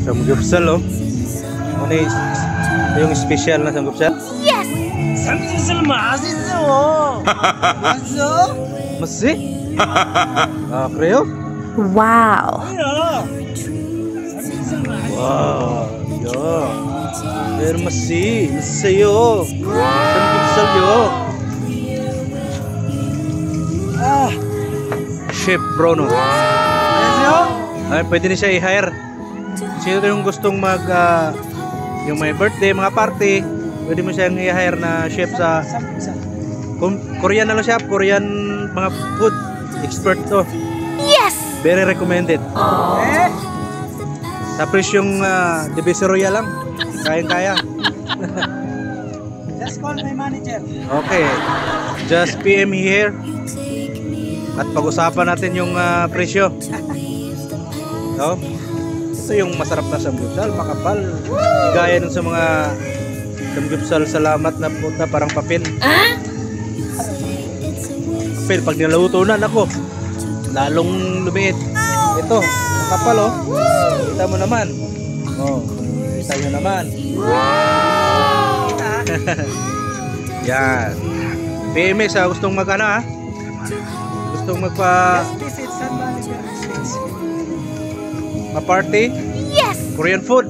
Samgyeopsal, oh. Ano yung special na samgyeopsal? Yes! 삼겹살 맛있어. 맛있어? Masi? Creo? Wow! 뭐야? 삼겹살 맛있어. Wow, yeah. Pero masi, sa'yo. Samgyeopsal yun. Chef Bruno. 안녕하세요. Ay, pwede na siya i-hire. Sino yung gustong yung may birthday, mga party, pwede mo siyang i-hire na chef sa 삼겹살. Korean na lang siya, Korean mga food expert to. Yes! Very recommended. 네. Sa presyong Divisoria lang. Kayang-kaya. Just call my manager. Okay. Just PM here. At pag-usapan natin yung presyo. So, ito yung masarap na samgyeopsal, makapal. Gaya nun sa mga samgyeopsal salamat na puta, parang papel. Papel, pag niluto na, nako, lalong lumiit. Ito, makapal, oh. Kita mo naman. Oh, kita nyo naman. Yan. PMS, gustong mag-ano, ha? Gustong magpa Visit San Valley. 'party? Yes! Korean food.